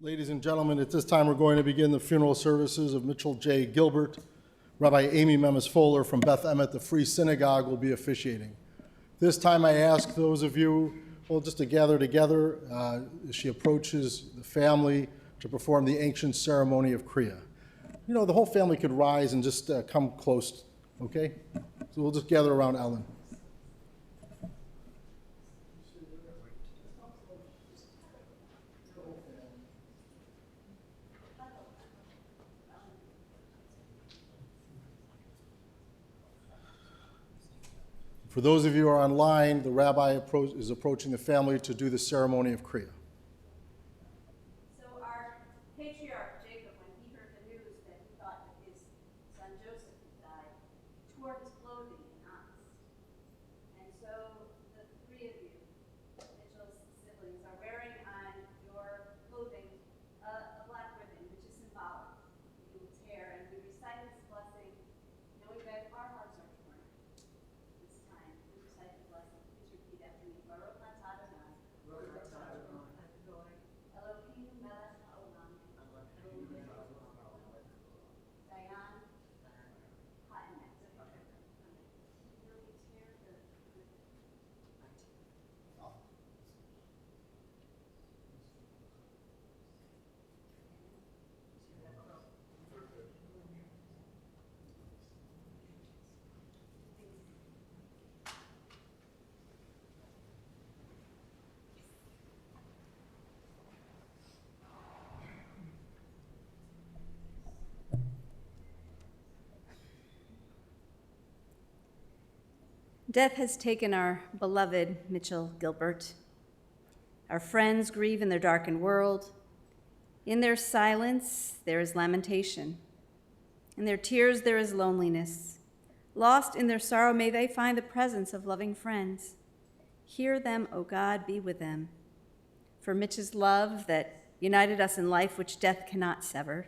Ladies and gentlemen, at this time we're going to begin the funeral services of Mitchell J. Gilbert. Rabbi Amy Memes Fuller from Beth Emet, the Free Synagogue, will be officiating. This time I ask those of you, just to gather together as she approaches the family to perform the ancient ceremony of Kriya. You know, the whole family could rise and just come close, okay? So we'll just gather around Ellen. For those of you who are online, the rabbi is approaching the family to do the ceremony of Kriya. So our patriarch Jacob, when he heard the news that he thought that his son Joseph had died, tore his clothing in honest. And so the three of you, Mitchell's siblings, are wearing on your clothing a black ribbon, which is symbolic. You will tear, and we recite this blessing, knowing that our hearts are torn. This time, we recite the blessing. Please repeat after me. Baruch atah Adonai. Baruch atah Adonai. Eloheinu melech haolam. Dayan ha'emet. Now we tear the ribbon. Death has taken our beloved Mitchell Gilbert. Our friends grieve in their darkened world. In their silence, there is lamentation. In their tears, there is loneliness. Lost in their sorrow, may they find the presence of loving friends. Hear them, O God, be with them. For Mitch's love that united us in life which death cannot sever,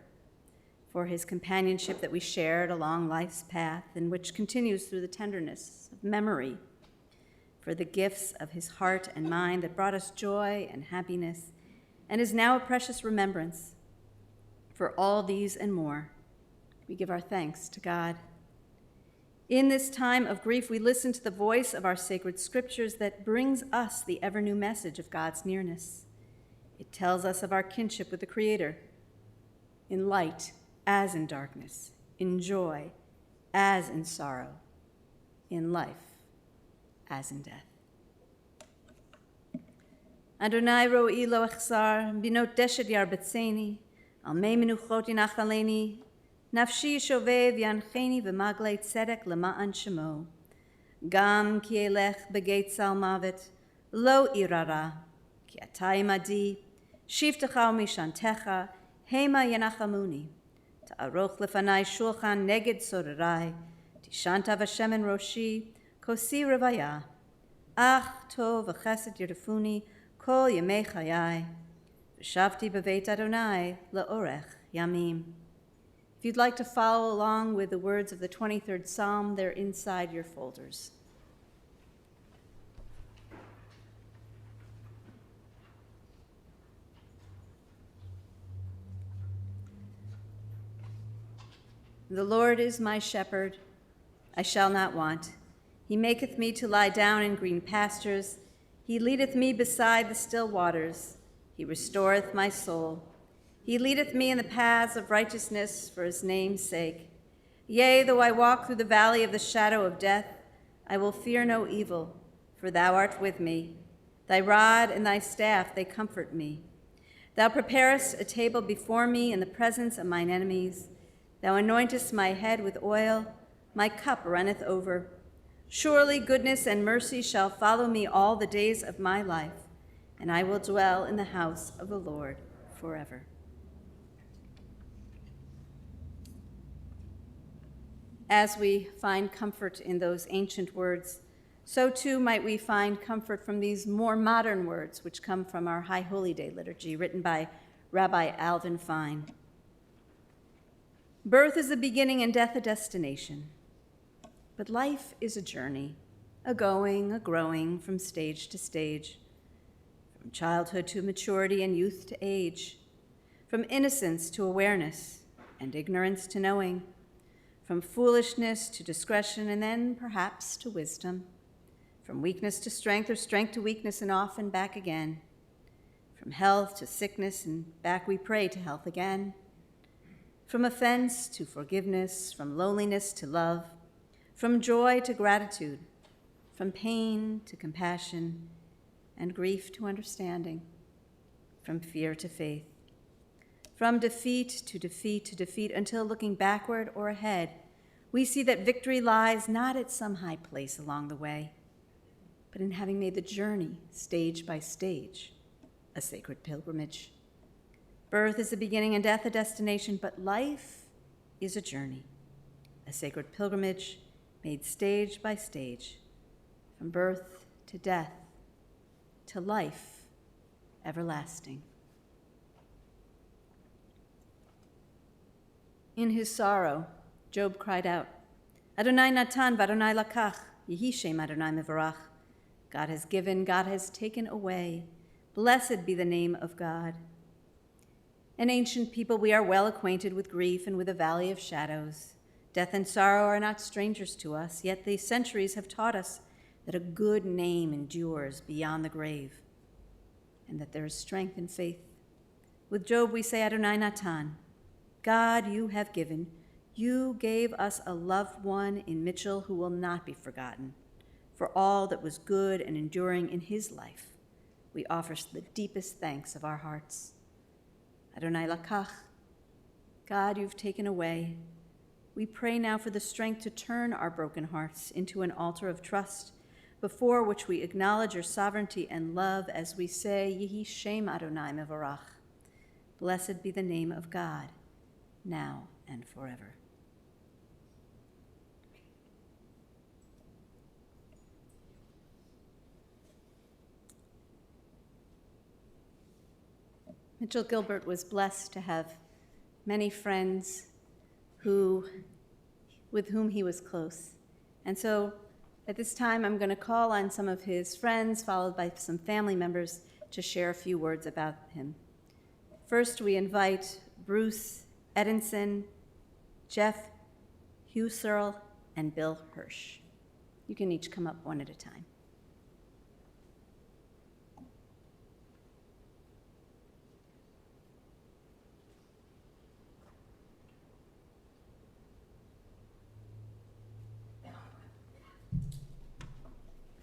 for his companionship that we shared along life's path and which continues through the tenderness of memory, for the gifts of his heart and mind that brought us joy and happiness and is now a precious remembrance. For all these and more, we give our thanks to God. In this time of grief, we listen to the voice of our sacred scriptures that brings us the ever-new message of God's nearness. It tells us of our kinship with the Creator, in light as in darkness, in joy as in sorrow, in life as in death. Adonai ro'i lo echsar, binot deshet yarbetzeni, al mei menuchot yinachaleni, nafshi shovev yancheni v'maglei tzedek lema'an shemo, gam ki elech begeit sal mavet, lo irara, ki ata imadi, shivtecha u'mishantecha, hema yanachamuni, ta'aroch lefanai shulchan neged sorerai, tishanta v'shemen roshi, kosi revaya, ach tov v'chesed yirtefuni, kol yemei chayai, v'shavti b'veit Adonai le'orech yamim. If you'd like to follow along with the words of the 23rd Psalm, they're inside your folders. The Lord is my shepherd, I shall not want. He maketh me to lie down in green pastures. He leadeth me beside the still waters. He restoreth my soul. He leadeth me in the paths of righteousness for his name's sake. Yea, though I walk through the valley of the shadow of death, I will fear no evil, for thou art with me. Thy rod and thy staff, they comfort me. Thou preparest a table before me in the presence of mine enemies. Thou anointest my head with oil, my cup runneth over. Surely goodness and mercy shall follow me all the days of my life, and I will dwell in the house of the Lord forever. As we find comfort in those ancient words, so too might we find comfort from these more modern words which come from our High Holy Day liturgy, written by Rabbi Alvin Fine. Birth is a beginning and death a destination. But life is a journey, a going, a growing from stage to stage, from childhood to maturity and youth to age. from innocence to awareness and ignorance to knowing, from foolishness to discretion and then perhaps to wisdom, from weakness to strength or strength to weakness and often back again, from health to sickness and back we pray to health again, from offense to forgiveness, from loneliness to love, from joy to gratitude, from pain to compassion, and grief to understanding, from fear to faith, from defeat to defeat to defeat, until looking backward or ahead, we see that victory lies not at some high place along the way, but in having made the journey stage by stage, a sacred pilgrimage. Birth is a beginning and death a destination, but life is a journey, a sacred pilgrimage made stage by stage, from birth to death to life everlasting. In his sorrow, Job cried out, Adonai natan v'Adonai lakach, yehi shem Adonai mevarach. God has given, God has taken away. Blessed be the name of God. An ancient people, we are well acquainted with grief and with the valley of shadows. Death and sorrow are not strangers to us, yet the centuries have taught us that a good name endures beyond the grave, and that there is strength in faith. With Job, we say, Adonai natan, God, you have given. You gave us a loved one in Mitchell who will not be forgotten. For all that was good and enduring in his life, we offer the deepest thanks of our hearts. Adonai lakach, God, you've taken away. We pray now for the strength to turn our broken hearts into an altar of trust, before which we acknowledge your sovereignty and love as we say, Yehi Shem Adonai Mevarach. Blessed be the name of God, now and forever. Mitchell Gilbert was blessed to have many friends with whom he was close. And so at this time, I'm going to call on some of his friends, followed by some family members, to share a few words about him. First, we invite Bruce Edinson, Jeff Husserl, and Bill Hirsch. You can each come up one at a time.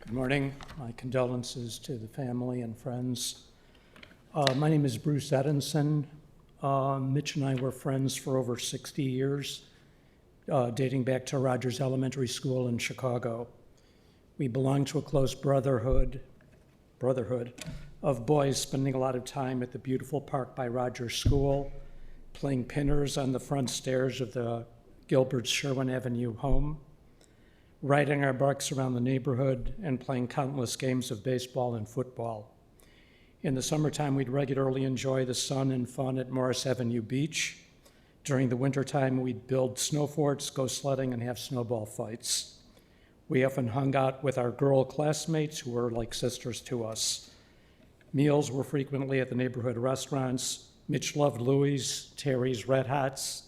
Good morning. My condolences to the family and friends. My name is Bruce Edinson. Mitch and I were friends for over 60 years, dating back to Rogers Elementary School in Chicago. We belonged to a close brotherhood of boys spending a lot of time at the beautiful park by Rogers School, playing pinners on the front stairs of the Gilbert's Sherwin Avenue home, riding our bikes around the neighborhood, and playing countless games of baseball and football. In the summertime, we'd regularly enjoy the sun and fun at Morris Avenue Beach. During the wintertime, we'd build snow forts, go sledding, and have snowball fights. We often hung out with our girl classmates who were like sisters to us. Meals were frequently at the neighborhood restaurants. Mitch loved Louis, Terry's Red Hots,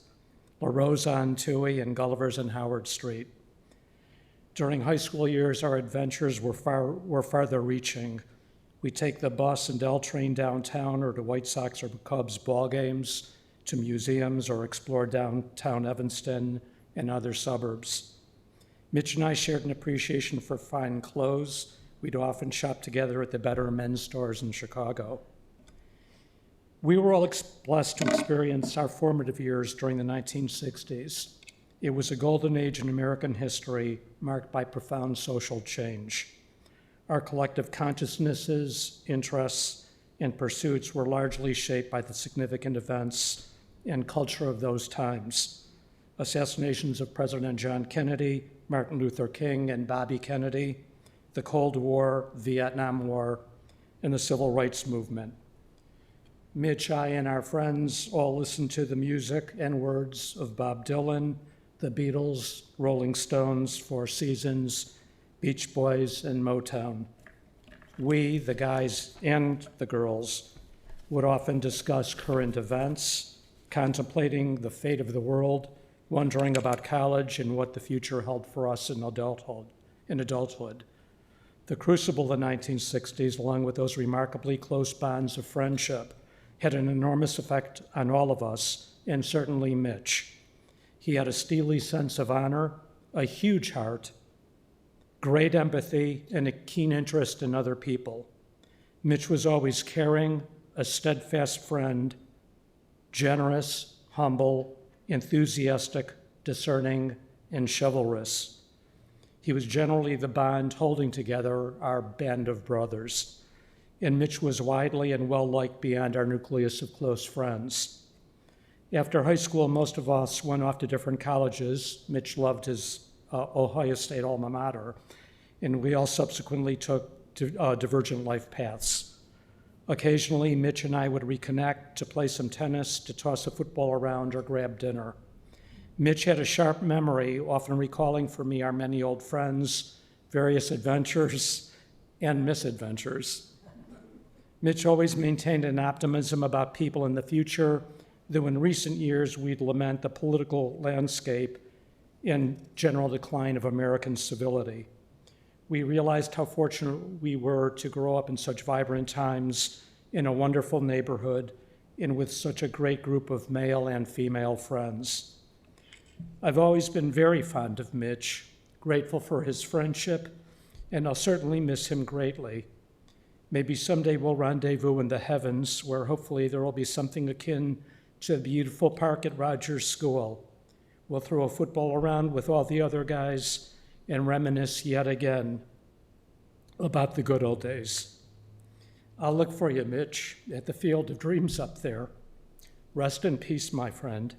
La Rosa on Toohey, and Gulliver's on Howard Street. During high school years, our adventures were farther reaching. We'd take the bus and L train downtown or to White Sox or Cubs ball games, to museums, or explore downtown Evanston and other suburbs. Mitch and I shared an appreciation for fine clothes. We'd often shop together at the better men's stores in Chicago. We were all blessed to experience our formative years during the 1960s. It was a golden age in American history marked by profound social change. Our collective consciousnesses, interests, and pursuits were largely shaped by the significant events and culture of those times. Assassinations of President John Kennedy, Martin Luther King, and Bobby Kennedy, the Cold War, Vietnam War, and the Civil Rights Movement. Mitch, I, and our friends all listened to the music and words of Bob Dylan, the Beatles, Rolling Stones, Four Seasons, Beach Boys, and Motown. We, the guys and the girls, would often discuss current events, contemplating the fate of the world, wondering about college and what the future held for us in adulthood. The crucible of the 1960s, along with those remarkably close bonds of friendship, had an enormous effect on all of us, and certainly Mitch. He had a steely sense of honor, a huge heart, great empathy, and a keen interest in other people. Mitch was always caring, a steadfast friend, generous, humble, enthusiastic, discerning, and chivalrous. He was generally the bond holding together our band of brothers. And Mitch was widely and well-liked beyond our nucleus of close friends. After high school, most of us went off to different colleges. Mitch loved his Ohio State alma mater, and we all subsequently took divergent life paths. Occasionally, Mitch and I would reconnect to play some tennis, to toss a football around, or grab dinner. Mitch had a sharp memory, often recalling for me our many old friends, various adventures, and misadventures. Mitch always maintained an optimism about people in the future, though in recent years we'd lament the political landscape and general decline of American civility. We realized how fortunate we were to grow up in such vibrant times in a wonderful neighborhood and with such a great group of male and female friends. I've always been very fond of Mitch, grateful for his friendship, and I'll certainly miss him greatly. Maybe someday we'll rendezvous in the heavens, where hopefully there will be something akin to the beautiful park at Rogers School. We'll throw a football around with all the other guys and reminisce yet again about the good old days. I'll look for you, Mitch, at the Field of Dreams up there. Rest in peace, my friend.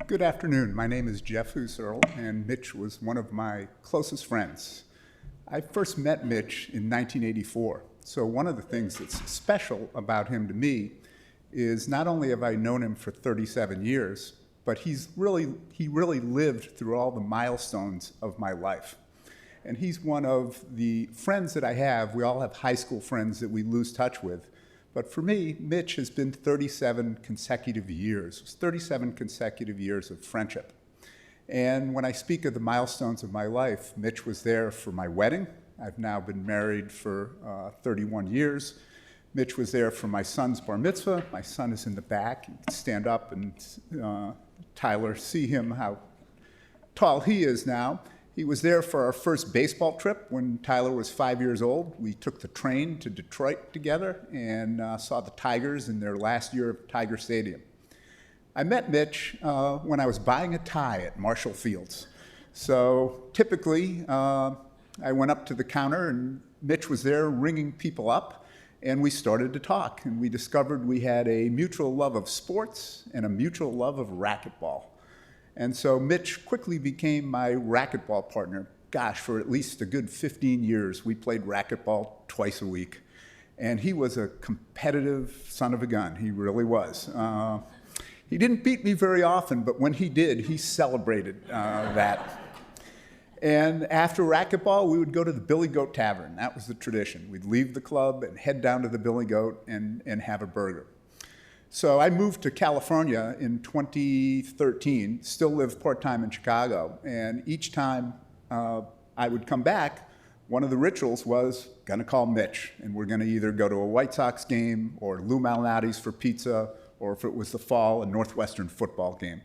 Good afternoon. My name is Jeff Husserl, and Mitch was one of my closest friends. I first met Mitch in 1984. So one of the things that's special about him to me is not only have I known him for 37 years, but he really lived through all the milestones of my life. And he's one of the friends that I have. We all have high school friends that we lose touch with. But for me, Mitch has been 37 consecutive years. It's 37 consecutive years of friendship. And when I speak of the milestones of my life, Mitch was there for my wedding. I've now been married for 31 years. Mitch was there for my son's bar mitzvah. My son is in the back. You can stand up and Tyler, see him, how tall he is now. He was there for our first baseball trip when Tyler was 5 years old. We took the train to Detroit together and saw the Tigers in their last year of Tiger Stadium. I met Mitch when I was buying a tie at Marshall Fields. So typically, I went up to the counter and Mitch was there ringing people up, and we started to talk. And we discovered we had a mutual love of sports and a mutual love of racquetball. And so Mitch quickly became my racquetball partner. Gosh, for at least a good 15 years, we played racquetball twice a week. And he was a competitive son of a gun. He really was. He didn't beat me very often, but when he did, he celebrated that. And after racquetball, we would go to the Billy Goat Tavern. That was the tradition. We'd leave the club and head down to the Billy Goat and have a burger. So I moved to California in 2013, still live part-time in Chicago, and each time I would come back, one of the rituals was gonna call Mitch, and we're gonna either go to a White Sox game or Lou Malnati's for pizza, or if it was the fall, a Northwestern football game.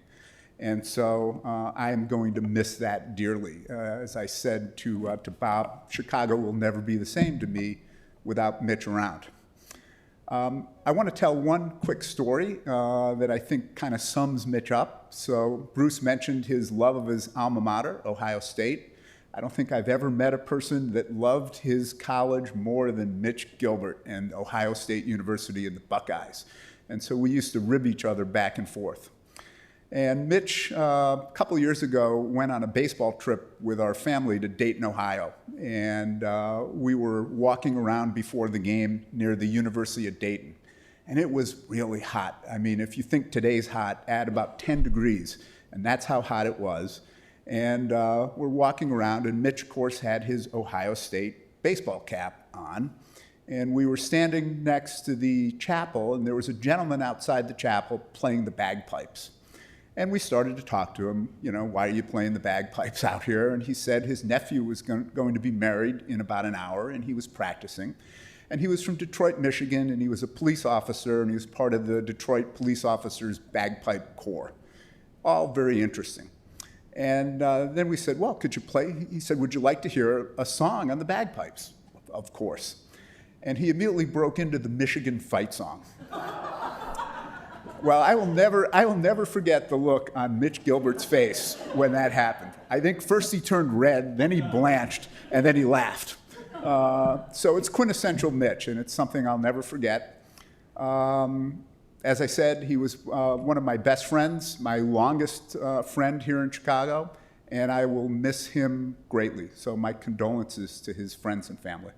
And so I am going to miss that dearly. As I said to Bob, Chicago will never be the same to me without Mitch around. I want to tell one quick story that I think kind of sums Mitch up. So Bruce mentioned his love of his alma mater, Ohio State. I don't think I've ever met a person that loved his college more than Mitch Gilbert and Ohio State University and the Buckeyes. And so we used to rib each other back and forth. And Mitch, a couple years ago, went on a baseball trip with our family to Dayton, Ohio. And we were walking around before the game near the University of Dayton. And it was really hot. I mean, if you think today's hot, add about 10 degrees, and that's how hot it was. And we're walking around, and Mitch, of course, had his Ohio State baseball cap on. And we were standing next to the chapel, and there was a gentleman outside the chapel playing the bagpipes. And we started to talk to him, you know, why are you playing the bagpipes out here? And he said his nephew was going to be married in about an hour, and he was practicing. And he was from Detroit, Michigan, and he was a police officer, and he was part of the Detroit Police Officers Bagpipe Corps. All very interesting. And then we said, well, could you play? He said, would you like to hear a song on the bagpipes? Of course. And he immediately broke into the Michigan fight song. Well, I will never forget the look on Mitch Gilbert's face when that happened. I think first he turned red, then he blanched, and then he laughed. So it's quintessential Mitch, and it's something I'll never forget. As I said, he was one of my best friends, my longest friend here in Chicago, and I will miss him greatly. So my condolences to his friends and family.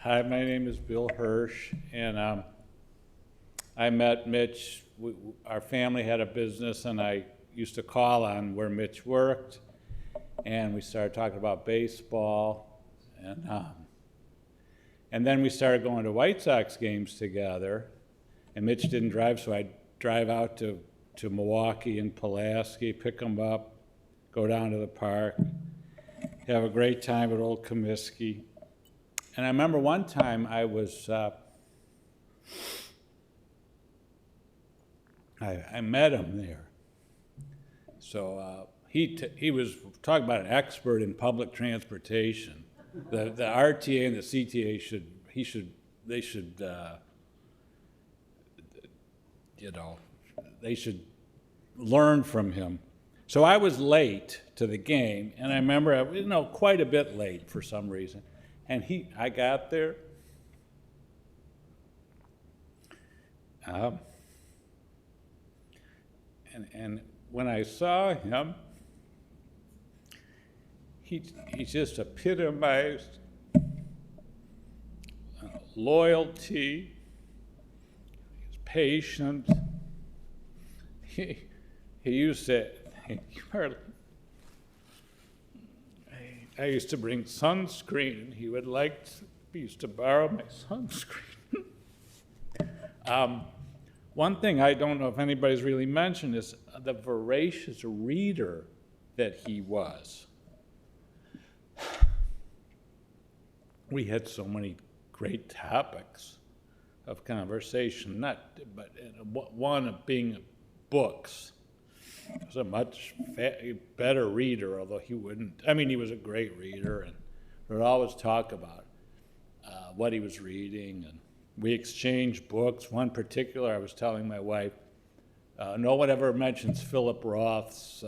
Hi, my name is Bill Hirsch, and I met Mitch. Our family had a business, and I used to call on where Mitch worked, and we started talking about baseball, and then we started going to White Sox games together, and Mitch didn't drive, so I'd drive out to Milwaukee and Pulaski, pick him up, go down to the park, have a great time at Old Comiskey. And I remember one time I was, I met him there. So he was talking about an expert in public transportation. The RTA and the CTA should learn from him. So I was late to the game, and I remember, quite a bit late for some reason. And I got there, and when I saw him, he just epitomized loyalty, his patience. He used to. I used to bring sunscreen, and he used to borrow my sunscreen. One thing I don't know if anybody's really mentioned is the voracious reader that he was. We had so many great topics of conversation, but one of being books. He was a much better reader, although he was a great reader, and would always talk about what he was reading, and we exchanged books. One particular, I was telling my wife, no one ever mentions Philip Roth's,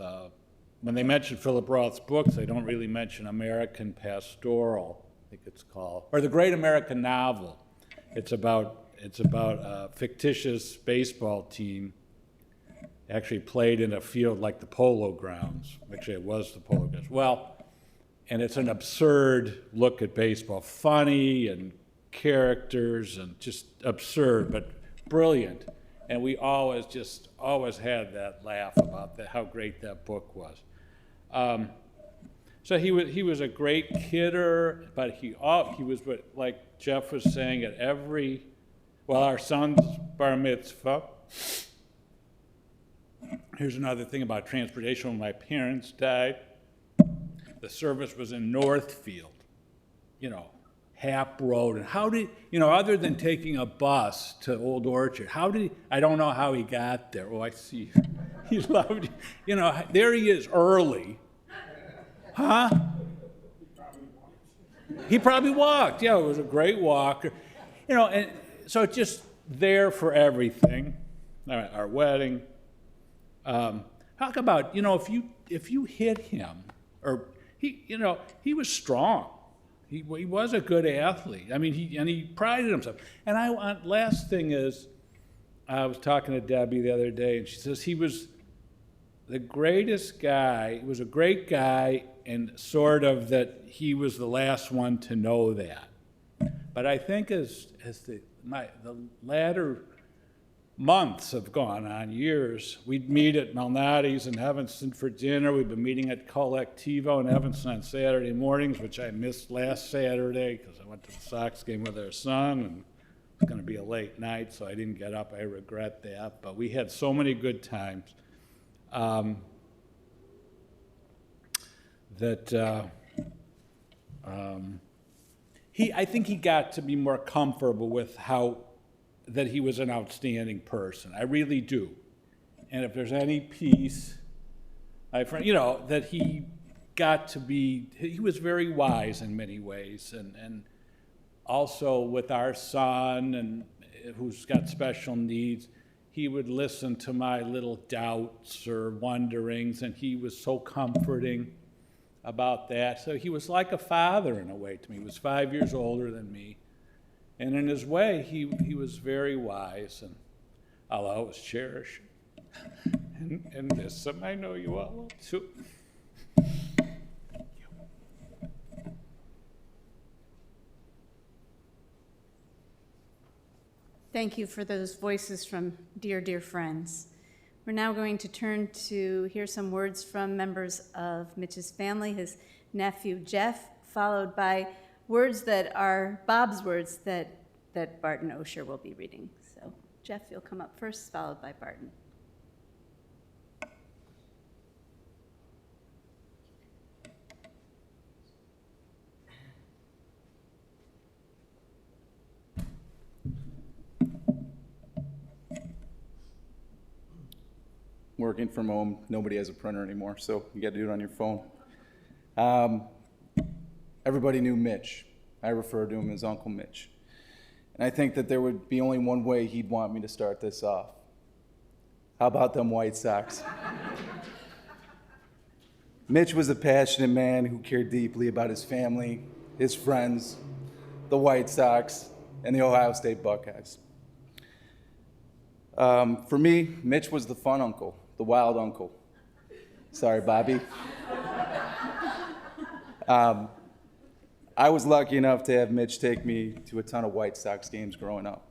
when they mention Philip Roth's books, they don't really mention American Pastoral, I think it's called, or The Great American Novel. It's about a fictitious baseball team actually played in a field like the Polo Grounds. Actually, it was the Polo Grounds. Well, and it's an absurd look at baseball. Funny and characters and just absurd, but brilliant. And we always had that laugh about how great that book was. So he was a great kidder, but he was, like Jeff was saying, at our son's bar mitzvah. Here's another thing about transportation. When my parents died, the service was in Northfield, Hap Road. And other than taking a bus to Old Orchard, I don't know how he got there. Oh, I see. He loved, there he is early. Huh? He probably walked. Yeah, it was a great walk. And so just there for everything. All right, our wedding. Talk about, if you hit him, or he was strong. He was a good athlete. I mean, he prided himself. And last thing is, I was talking to Debbie the other day, and she says he was the greatest guy. He was a great guy, and sort of that he was the last one to know that. But I think as the latter months have gone on, years, we'd meet at Malnati's in Evanston for dinner. We've been meeting at Collectivo in Evanston on Saturday mornings, which I missed last Saturday because I went to the Sox game with our son, and it was going to be a late night, so I didn't get up. I regret that. But we had so many good times I think he got to be more comfortable with that he was an outstanding person. I really do. And if there's any piece, that he got to be, he was very wise in many ways. And also with our son, and who's got special needs, he would listen to my little doubts or wonderings, and he was so comforting about that. So he was like a father in a way to me. He was 5 years older than me. And in his way, he was very wise, and I'll always cherish him and miss him. I know you all too. Thank you for those voices from dear, dear friends. We're now going to turn to hear some words from members of Mitch's family, his nephew Jeff, followed by words that are Bob's words that Barton Osher will be reading. So Jeff, you'll come up first, followed by Barton. Working from home, nobody has a printer anymore, so you got to do it on your phone. Everybody knew Mitch. I refer to him as Uncle Mitch. And I think that there would be only one way he'd want me to start this off. How about them White Sox? Mitch was a passionate man who cared deeply about his family, his friends, the White Sox, and the Ohio State Buckeyes. For me, Mitch was the fun uncle, the wild uncle. Sorry, Bobby. I was lucky enough to have Mitch take me to a ton of White Sox games growing up.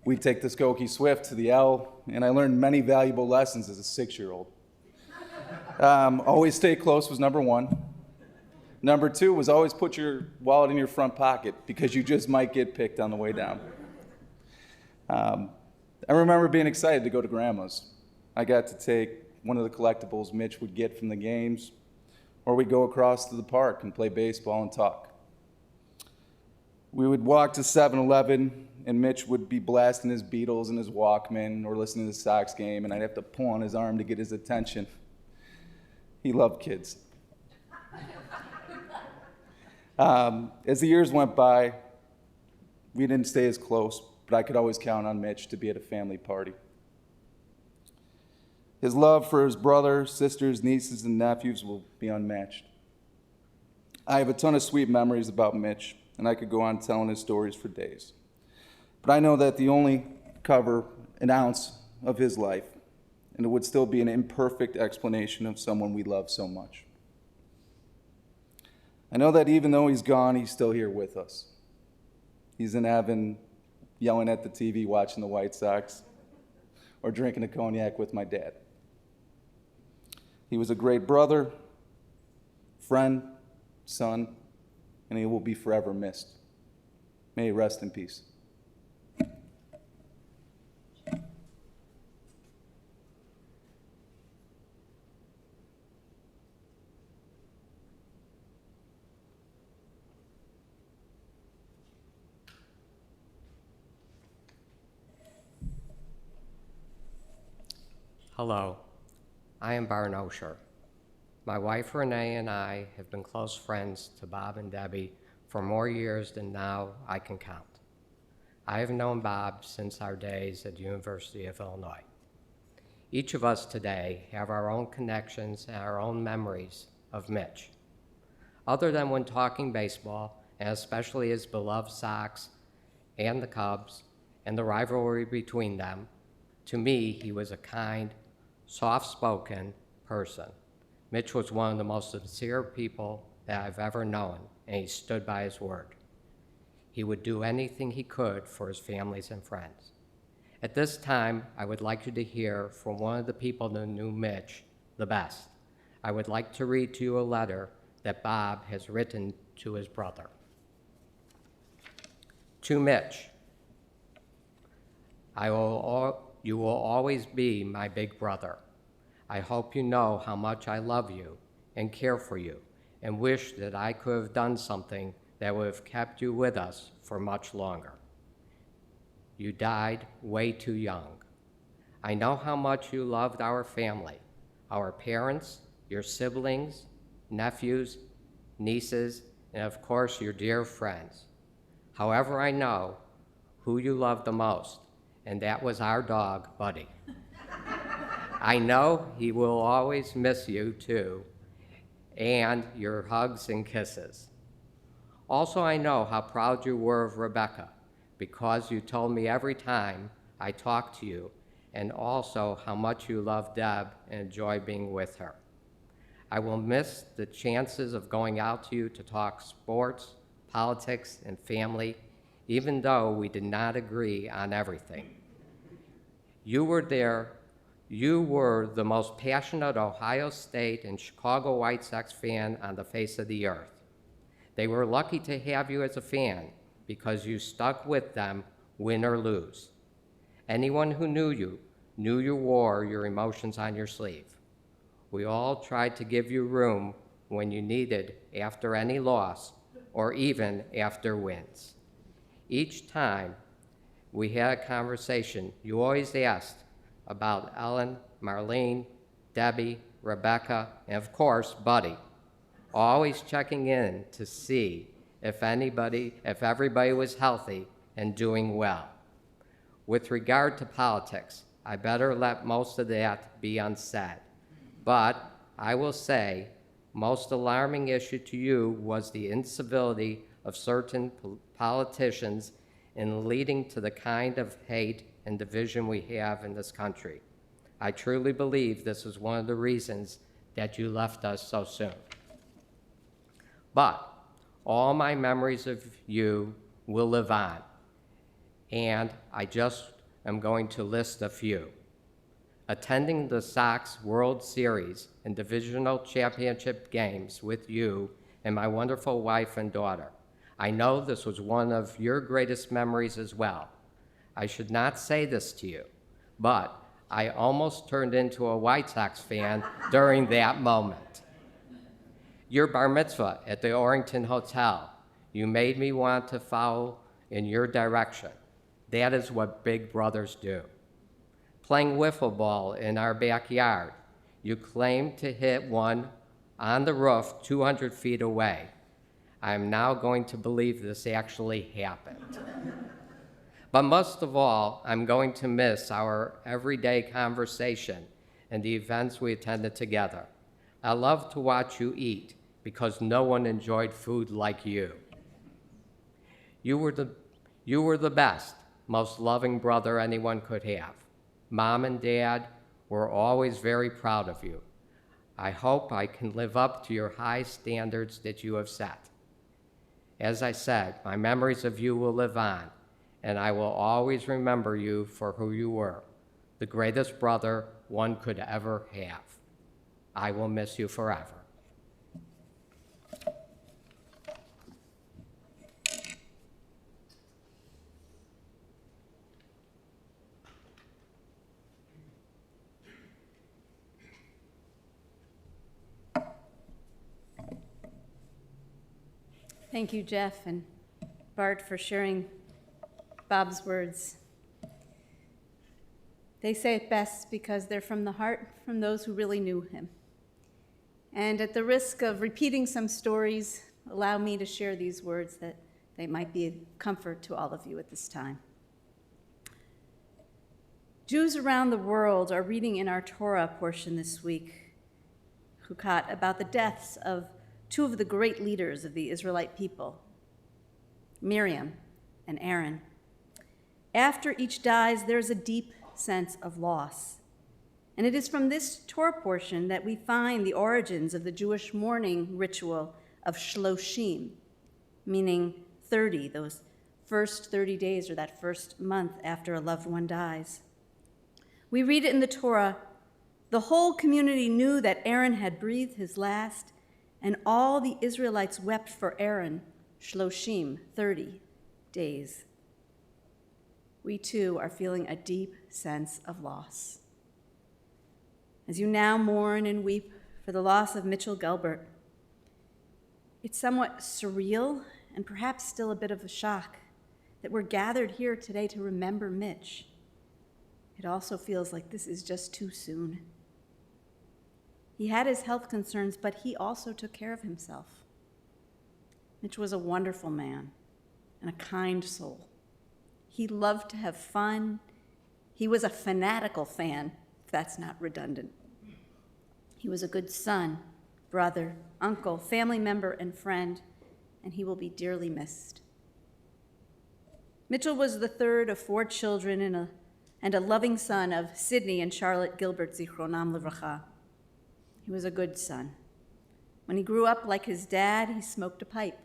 We'd take the Skokie Swift to the L, and I learned many valuable lessons as a 6-year-old. Always stay close was number one. Number two was always put your wallet in your front pocket because you just might get picked on the way down. I remember being excited to go to Grandma's. I got to take one of the collectibles Mitch would get from the games, or we'd go across to the park and play baseball and talk. We would walk to 7-Eleven, and Mitch would be blasting his Beatles and his Walkman or listening to the Sox game, and I'd have to pull on his arm to get his attention. He loved kids. As the years went by, we didn't stay as close, but I could always count on Mitch to be at a family party. His love for his brothers, sisters, nieces, and nephews will be unmatched. I have a ton of sweet memories about Mitch, and I could go on telling his stories for days. But I know that they only cover an ounce of his life, and it would still be an imperfect explanation of someone we love so much. I know that even though he's gone, he's still here with us. He's in heaven, yelling at the TV, watching the White Sox, or drinking a cognac with my dad. He was a great brother, friend, son, and he will be forever missed. May he rest in peace. Hello, I am Barton Osher. My wife Renee and I have been close friends to Bob and Debbie for more years than now I can count. I have known Bob since our days at the University of Illinois. Each of us today have our own connections and our own memories of Mitch. Other than when talking baseball, and especially his beloved Sox and the Cubs, and the rivalry between them. To me, he was a kind, soft-spoken person. Mitch was one of the most sincere people that I've ever known, and he stood by his word. He would do anything he could for his families and friends. At this time, I would like you to hear from one of the people that knew Mitch the best. I would like to read to you a letter that Bob has written to his brother. To Mitch, you will always be my big brother. I hope you know how much I love you and care for you, and wish that I could have done something that would have kept you with us for much longer. You died way too young. I know how much you loved our family, our parents, your siblings, nephews, nieces, and of course your dear friends. However, I know who you loved the most, and that was our dog, Buddy. I know he will always miss you too, and your hugs and kisses. Also, I know how proud you were of Rebecca, because you told me every time I talked to you, and also how much you love Deb and enjoy being with her. I will miss the chances of going out to you to talk sports, politics, and family, even though we did not agree on everything. You were the most passionate Ohio State and Chicago White Sox fan on the face of the earth. They were lucky to have you as a fan because you stuck with them, win or lose. Anyone who knew you wore your emotions on your sleeve. We all tried to give you room when you needed after any loss or even after wins. Each time we had a conversation, you always asked about Ellen, Marlene, Debbie, Rebecca, and of course, Buddy, always checking in to see if everybody was healthy and doing well. With regard to politics, I better let most of that be unsaid. But I will say, most alarming issue to you was the incivility of certain politicians in leading to the kind of hate and division we have in this country. I truly believe this is one of the reasons that you left us so soon. But all my memories of you will live on, and I just am going to list a few. Attending the Sox World Series and Divisional Championship games with you and my wonderful wife and daughter. I know this was one of your greatest memories as well. I should not say this to you, but I almost turned into a White Sox fan during that moment. Your bar mitzvah at the Orrington Hotel, you made me want to follow in your direction. That is what big brothers do. Playing wiffle ball in our backyard, you claimed to hit one on the roof 200 feet away. I am now going to believe this actually happened. But most of all, I'm going to miss our everyday conversation and the events we attended together. I love to watch you eat because no one enjoyed food like you. You were the best, most loving brother anyone could have. Mom and Dad were always very proud of you. I hope I can live up to your high standards that you have set. As I said, my memories of you will live on, and I will always remember you for who you were, the greatest brother one could ever have. I will miss you forever. Thank you, Jeff and Bart, for sharing Bob's words. They say it best because they're from the heart, from those who really knew him. And at the risk of repeating some stories, allow me to share these words that they might be a comfort to all of you at this time. Jews around the world are reading in our Torah portion this week, Chukat, about the deaths of two of the great leaders of the Israelite people, Miriam and Aaron. After each dies, there's a deep sense of loss. And it is from this Torah portion that we find the origins of the Jewish mourning ritual of Sloshim, meaning 30, those first 30 days or that first month after a loved one dies. We read it in the Torah, the whole community knew that Aaron had breathed his last, and all the Israelites wept for Aaron, Sloshim, 30 days. We too are feeling a deep sense of loss. As you now mourn and weep for the loss of Mitchell Gilbert, it's somewhat surreal and perhaps still a bit of a shock that we're gathered here today to remember Mitch. It also feels like this is just too soon. He had his health concerns, but he also took care of himself. Mitch was a wonderful man and a kind soul. He loved to have fun. He was a fanatical fan, if that's not redundant. He was a good son, brother, uncle, family member, and friend, and he will be dearly missed. Mitchell was the third of 4 children and a loving son of Sidney and Charlotte Gilbert, Zichronam Livracha. He was a good son. When he grew up like his dad, he smoked a pipe.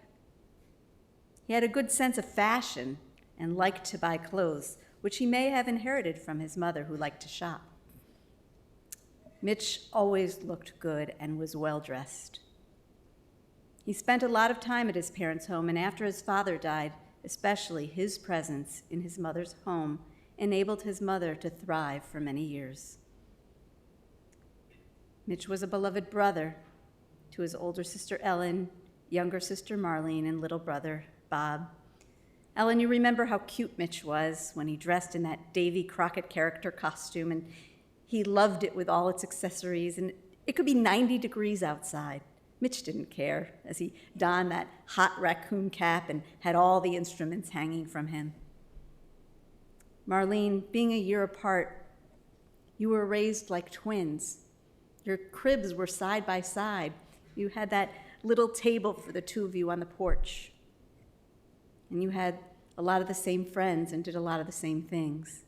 He had a good sense of fashion and liked to buy clothes, which he may have inherited from his mother, who liked to shop. Mitch always looked good and was well-dressed. He spent a lot of time at his parents' home, and after his father died, especially his presence in his mother's home enabled his mother to thrive for many years. Mitch was a beloved brother to his older sister Ellen, younger sister Marlene, and little brother Bob. Ellen, you remember how cute Mitch was when he dressed in that Davy Crockett character costume, and he loved it with all its accessories, and it could be 90 degrees outside. Mitch didn't care as he donned that hot raccoon cap and had all the instruments hanging from him. Marlene, being a year apart, you were raised like twins. Your cribs were side by side. You had that little table for the two of you on the porch. And you had a lot of the same friends and did a lot of the same things.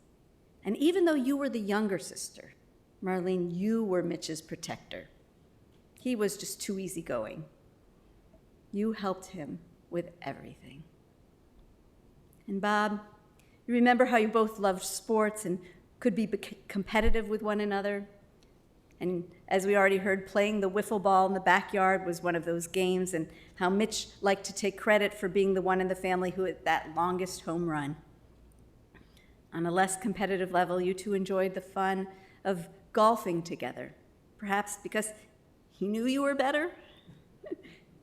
And even though you were the younger sister, Marlene, you were Mitch's protector. He was just too easygoing. You helped him with everything. And Bob, you remember how you both loved sports and could be competitive with one another? And as we already heard, playing the wiffle ball in the backyard was one of those games, and how Mitch liked to take credit for being the one in the family who hit that longest home run. On a less competitive level, you two enjoyed the fun of golfing together, perhaps because he knew you were better,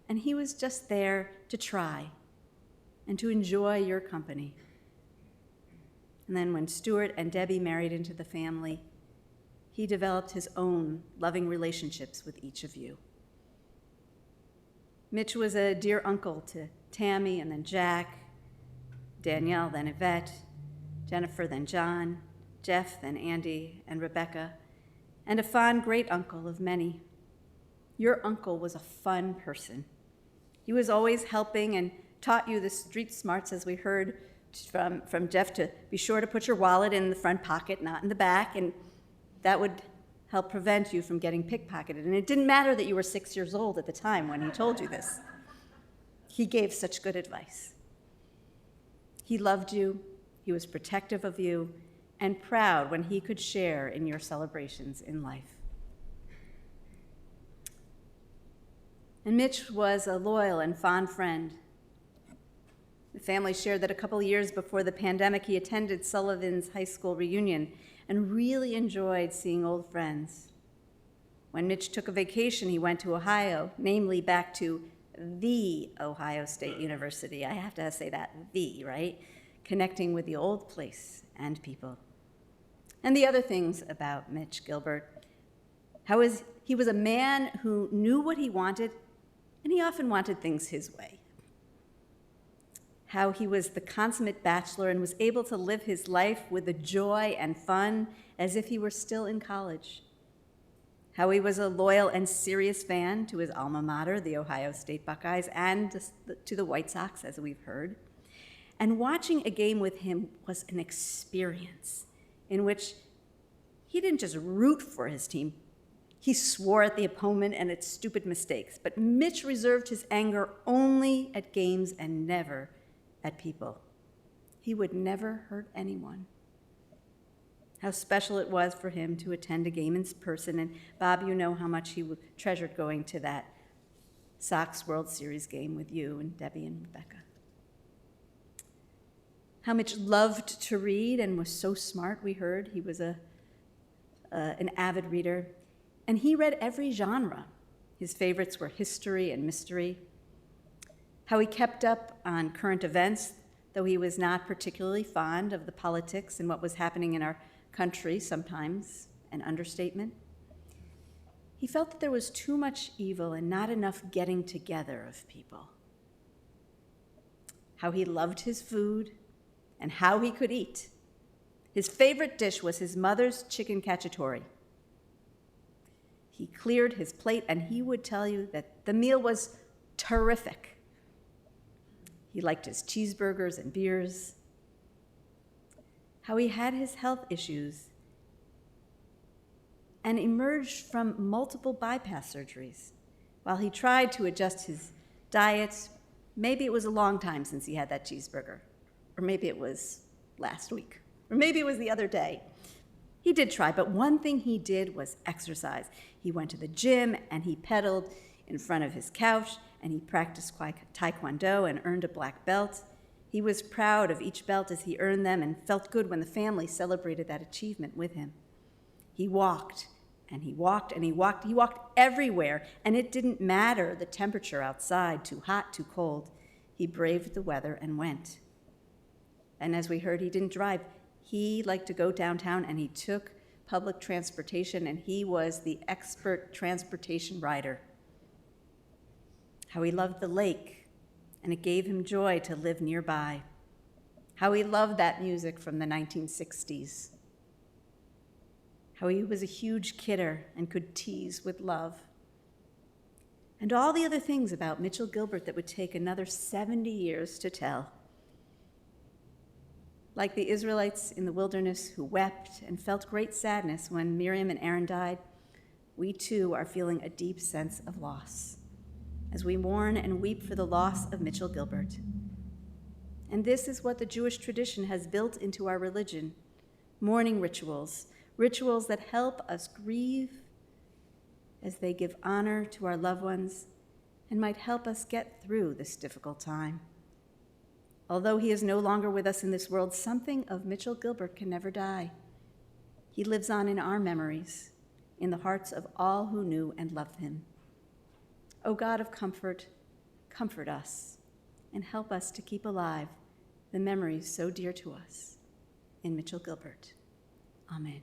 and he was just there to try and to enjoy your company. And then when Stuart and Debbie married into the family, he developed his own loving relationships with each of you. Mitch was a dear uncle to Tammy and then Jack, Danielle, then Yvette, Jennifer, then John, Jeff, then Andy, and Rebecca, and a fond great uncle of many. Your uncle was a fun person. He was always helping and taught you the street smarts, as we heard from Jeff, to be sure to put your wallet in the front pocket, not in the back, and that would help prevent you from getting pickpocketed. And it didn't matter that you were 6 years old at the time when he told you this. He gave such good advice. He loved you, he was protective of you, and proud when he could share in your celebrations in life. And Mitch was a loyal and fond friend. The family shared that a couple years before the pandemic, he attended Sullivan's high school reunion and really enjoyed seeing old friends. When Mitch took a vacation, he went to Ohio, namely back to the Ohio State University. I have to say that, the, right? Connecting with the old place and people. And the other things about Mitch Gilbert, he was a man who knew what he wanted, and he often wanted things his way. How he was the consummate bachelor and was able to live his life with the joy and fun as if he were still in college. How he was a loyal and serious fan to his alma mater, the Ohio State Buckeyes, and to the White Sox, as we've heard. And watching a game with him was an experience in which he didn't just root for his team. He swore at the opponent and its stupid mistakes. But Mitch reserved his anger only at games and never at people. He would never hurt anyone. How special it was for him to attend a game in person. And Bob, you know how much he treasured going to that Sox World Series game with you and Debbie and Rebecca. How Mitch loved to read and was so smart, we heard. He was an avid reader. And he read every genre. His favorites were history and mystery. How he kept up on current events, though he was not particularly fond of the politics and what was happening in our country, sometimes an understatement. He felt that there was too much evil and not enough getting together of people. How he loved his food and how he could eat. His favorite dish was his mother's chicken cacciatore. He cleared his plate and he would tell you that the meal was terrific. He liked his cheeseburgers and beers. How he had his health issues and emerged from multiple bypass surgeries. While he tried to adjust his diet, maybe it was a long time since he had that cheeseburger, or maybe it was last week, or maybe it was the other day. He did try, but one thing he did was exercise. He went to the gym and he pedaled in front of his couch and he practiced taekwondo and earned a black belt. He was proud of each belt as he earned them and felt good when the family celebrated that achievement with him. He walked and he walked and he walked. He walked everywhere, and it didn't matter the temperature outside, too hot, too cold. He braved the weather and went. And as we heard, he didn't drive. He liked to go downtown, and he took public transportation, and he was the expert transportation rider. How he loved the lake, and it gave him joy to live nearby. How he loved that music from the 1960s. How he was a huge kidder and could tease with love. And all the other things about Mitchell Gilbert that would take another 70 years to tell. Like the Israelites in the wilderness who wept and felt great sadness when Miriam and Aaron died, we too are feeling a deep sense of loss as we mourn and weep for the loss of Mitchell Gilbert. And this is what the Jewish tradition has built into our religion: mourning rituals, rituals that help us grieve as they give honor to our loved ones and might help us get through this difficult time. Although he is no longer with us in this world, something of Mitchell Gilbert can never die. He lives on in our memories, in the hearts of all who knew and loved him. O God of comfort, comfort us and help us to keep alive the memories so dear to us in Mitchell Gilbert. Amen.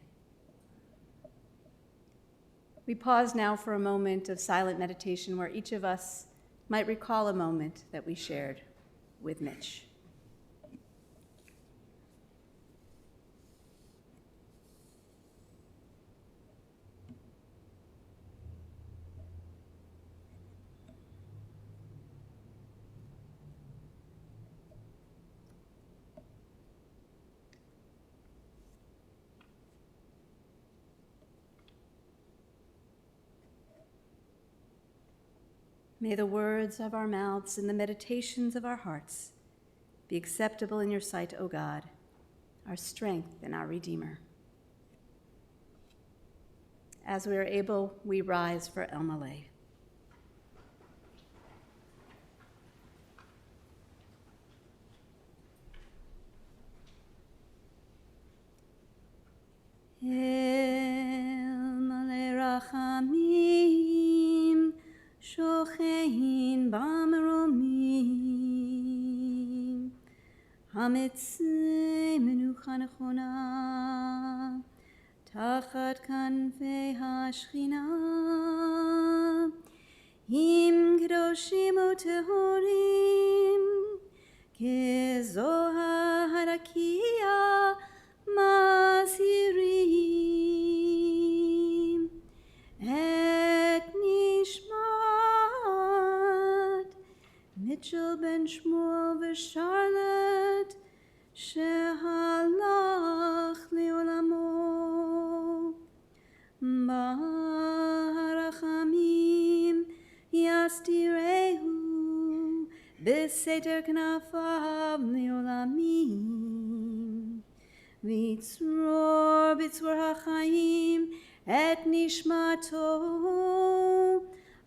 We pause now for a moment of silent meditation where each of us might recall a moment that we shared with Mitch. May the words of our mouths and the meditations of our hearts be acceptable in your sight, O God, our strength and our Redeemer. As we are able, we rise for El Malay. El Malay Rachamim Shochein Bamromim Hamitzei Menucha Nechona Tachat Kanfei HaShechina Im Kedoshim Utehorim Kezohar Harakia Masirim Et Nishmat Mitchell ben Shmuel v'Charlotte שהלך לעולמו. ברחמים יסתירהו בסתר כנפיו לעולמים. ויצרור בצרור החיים את נשמתו.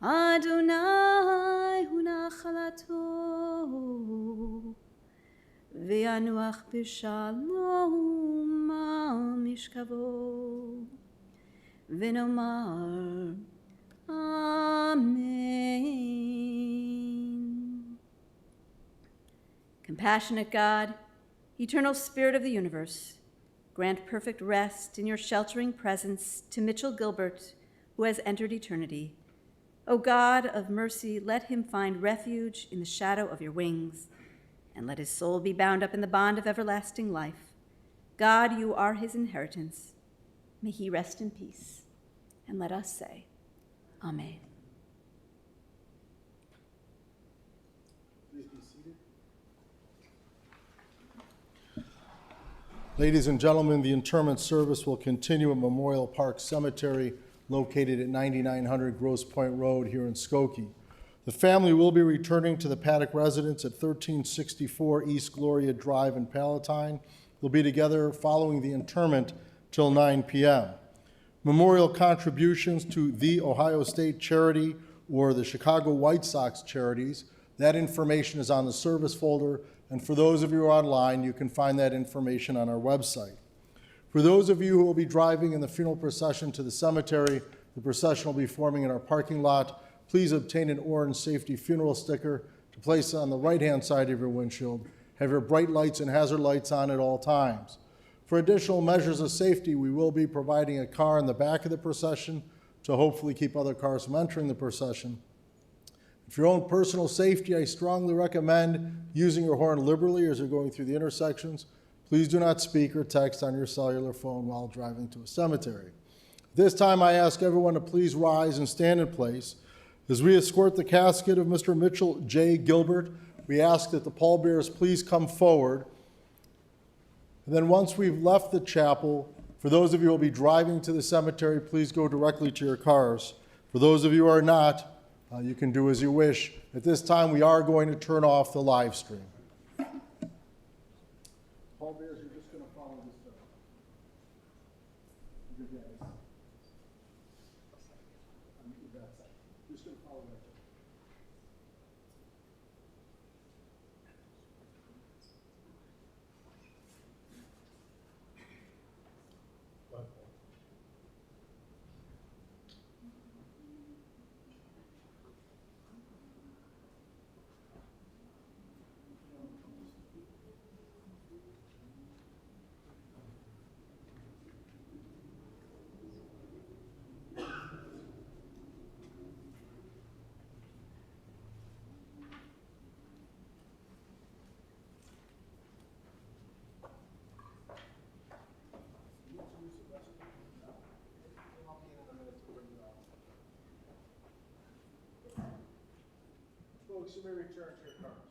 אדוני הוא נחלתו. וינוח בשלום על משכבו. ונאמר Amen. Compassionate God, eternal Spirit of the universe, grant perfect rest in your sheltering presence to Mitchell Gilbert, who has entered eternity. O God of mercy, let him find refuge in the shadow of your wings, and let his soul be bound up in the bond of everlasting life. God, you are his inheritance. May he rest in peace. And let us say, Amen. Please be seated. Ladies and gentlemen, the interment service will continue at Memorial Park Cemetery, located at 9900 Grosse Pointe Road here in Skokie. The family will be returning to the Paddock residence at 1364 East Gloria Drive in Palatine. They'll be together following the interment till 9 p.m. Memorial contributions to the Ohio State Charity or the Chicago White Sox charities, that information is on the service folder, and for those of you online, you can find that information on our website. For those of you who will be driving in the funeral procession to the cemetery, the procession will be forming in our parking lot. Please obtain an orange safety funeral sticker to place on the right-hand side of your windshield. Have your bright lights and hazard lights on at all times. For additional measures of safety, we will be providing a car in the back of the procession to hopefully keep other cars from entering the procession. For your own personal safety, I strongly recommend using your horn liberally as you're going through the intersections. Please do not speak or text on your cellular phone while driving to a cemetery. At this time, I ask everyone to please rise and stand in place. As we escort the casket of Mr. Mitchell J. Gilbert, we ask that the pallbearers please come forward. And then once we've left the chapel, for those of you who will be driving to the cemetery, please go directly to your cars. For those of you who are not, you can do as you wish. At this time, we are going to turn off the live stream. Pallbearers, you're just going to follow this stuff. Good guys. You're just going to follow that. Folks, you may return to your cars.